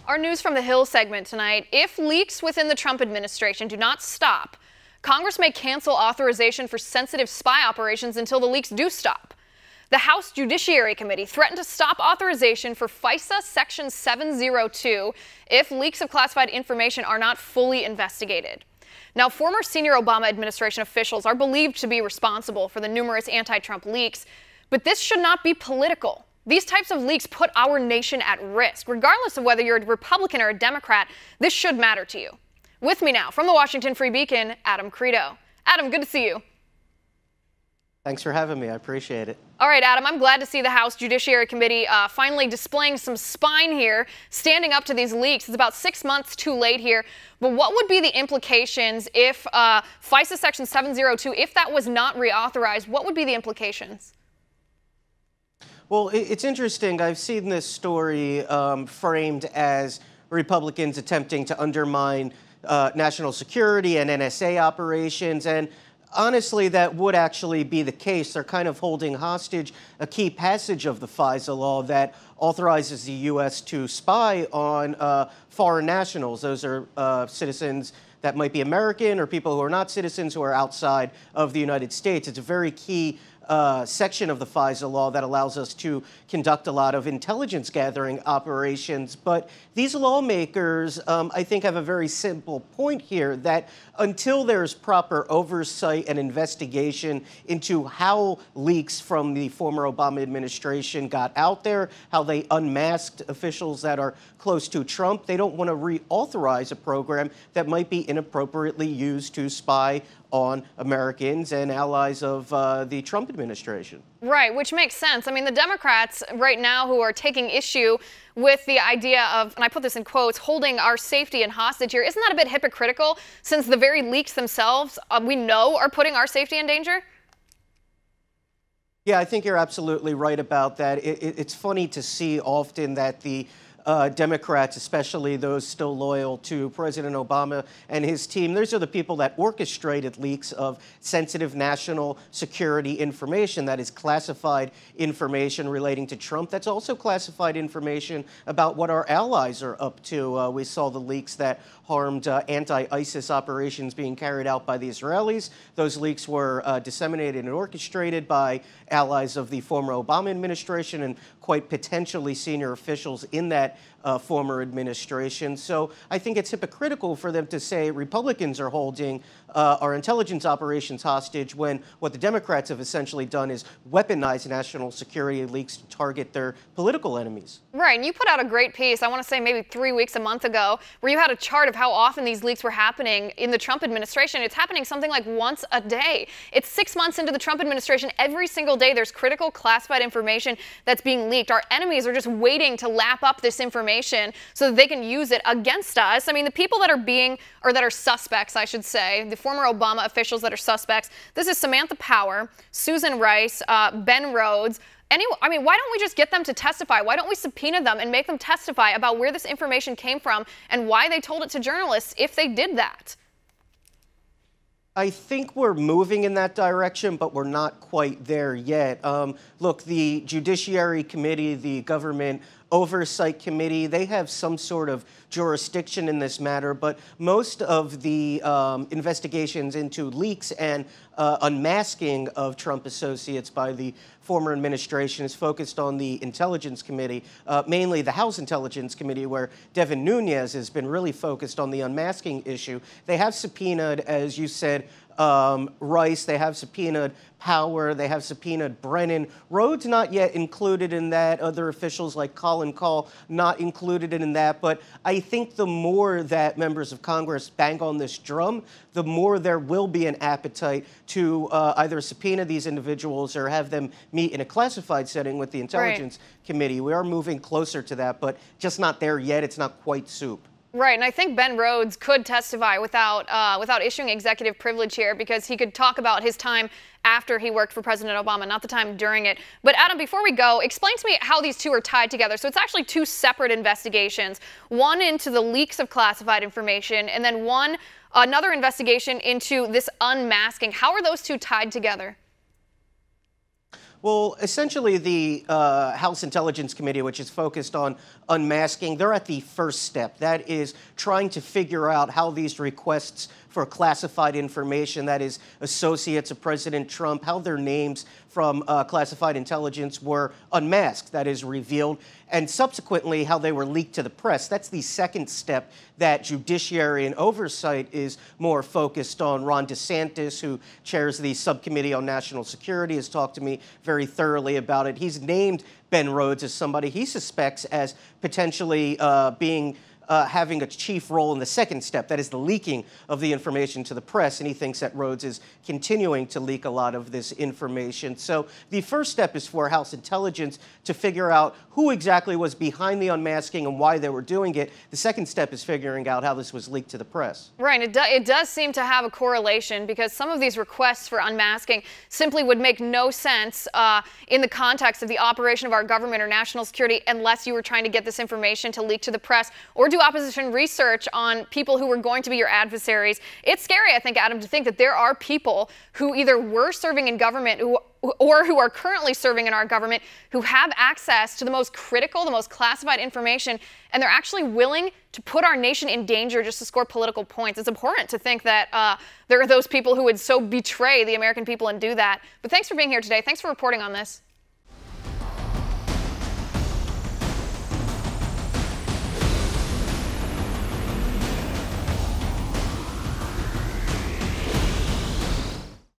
Our News from the Hill segment tonight. If leaks within the Trump administration do not stop, Congress may cancel authorization for sensitive spy operations until the leaks do stop. The House Judiciary Committee threatened to stop authorization for FISA Section 702 if leaks of classified information are not fully investigated. Now, former senior Obama administration officials are believed to be responsible for the numerous anti-Trump leaks, but this should not be political. These types of leaks put our nation at risk. Regardless of whether you're a Republican or a Democrat, this should matter to you. With me now from the Washington Free Beacon, Adam Kredo. Adam, good to see you. Thanks for having me. I appreciate it. All right, Adam, I'm glad to see the House Judiciary Committee finally displaying some spine here, standing up to these leaks. It's about 6 months too late here. But what would be the implications if FISA Section 702, if that was not reauthorized, what would be the implications? Well, it's interesting. I've seen this story framed as Republicans attempting to undermine national security and NSA operations. And honestly, that would actually be the case. They're kind of holding hostage a key passage of the FISA law that authorizes the U.S. to spy on foreign nationals. Those are citizens that might be American or people who are not citizens who are outside of the United States. It's a very key section of the FISA law that allows us to conduct a lot of intelligence gathering operations. But these lawmakers, I think, have a very simple point here, that until there's proper oversight and investigation into how leaks from the former Obama administration got out there, how they unmasked officials that are close to Trump, they don't want to reauthorize a program that might be inappropriately used to spy on Americans and allies of the Trump administration. Right, which makes sense. I mean, the Democrats right now who are taking issue with the idea of, and I put this in quotes, holding our safety in hostage here, isn't that a bit hypocritical since the very leaks themselves we know are putting our safety in danger? Yeah, I think you're absolutely right about that. It's funny to see often that the Democrats, especially those still loyal to President Obama and his team, those are the people that orchestrated leaks of sensitive national security information, that is classified information relating to Trump. That's also classified information about what our allies are up to. We saw the leaks that harmed anti-ISIS operations being carried out by the Israelis. Those leaks were disseminated and orchestrated by allies of the former Obama administration and quite potentially senior officials in that former administration. So I think it's hypocritical for them to say Republicans are holding our intelligence operations hostage when what the Democrats have essentially done is weaponize national security leaks to target their political enemies. Right, and you put out a great piece, I want to say maybe 3 weeks, a month ago, where you had a chart of how often these leaks were happening in the Trump administration. It's happening something like once a day. It's 6 months into the Trump administration. Every single day there's critical classified information that's being leaked. Our enemies are just waiting to lap up this information so that they can use it against us. I mean, the people that are suspects, I should say, the former Obama officials that are suspects, this is Samantha Power, Susan Rice, Ben Rhodes. I mean, why don't we just get them to testify? Why don't we subpoena them and make them testify about where this information came from and why they told it to journalists if they did that? I think we're moving in that direction, but we're not quite there yet. Look, the Judiciary Committee, the Government Oversight Committee, they have some sort of jurisdiction in this matter, but most of the investigations into leaks and unmasking of Trump associates by the former administration is focused on the Intelligence Committee, mainly the House Intelligence Committee, where Devin Nunes has been really focused on the unmasking issue. They have subpoenaed, as you said, Rice, they have subpoenaed Power, they have subpoenaed Brennan. Rhodes not yet included in that, other officials like Colin Kahl not included in that, but I think the more that members of Congress bang on this drum, the more there will be an appetite to either subpoena these individuals or have them meet in a classified setting with the Intelligence Committee. We are moving closer to that, but just not there yet. It's not quite soup. Right, and I think Ben Rhodes could testify without issuing executive privilege here, because he could talk about his time after he worked for President Obama, not the time during it. But Adam, before we go, explain to me how these two are tied together. So it's actually two separate investigations, one into the leaks of classified information, and then another investigation into this unmasking. How are those two tied together? Well, essentially, the House Intelligence Committee, which is focused on unmasking. They're at the first step. That is trying to figure out how these requests for classified information, that is associates of President Trump, how their names from classified intelligence were unmasked, that is revealed, and subsequently how they were leaked to the press. That's the second step that Judiciary and Oversight is more focused on. Ron DeSantis, who chairs the Subcommittee on National Security, has talked to me very thoroughly about it. He's named Ben Rhodes as somebody he suspects as potentially having a chief role in the second step, that is the leaking of the information to the press, and he thinks that Rhodes is continuing to leak a lot of this information. So the first step is for House Intelligence to figure out who exactly was behind the unmasking and why they were doing it. The second step is figuring out how this was leaked to the press. Right. It does seem to have a correlation, because some of these requests for unmasking simply would make no sense in the context of the operation of our government or national security unless you were trying to get this information to leak to the press or do opposition research on people who were going to be your adversaries. It's scary, I think, Adam, to think that there are people who either were serving in government or who are currently serving in our government who have access to the most critical, the most classified information, and they're actually willing to put our nation in danger just to score political points. It's abhorrent to think that there are those people who would so betray the American people and do that. But thanks for being here today. Thanks for reporting on this.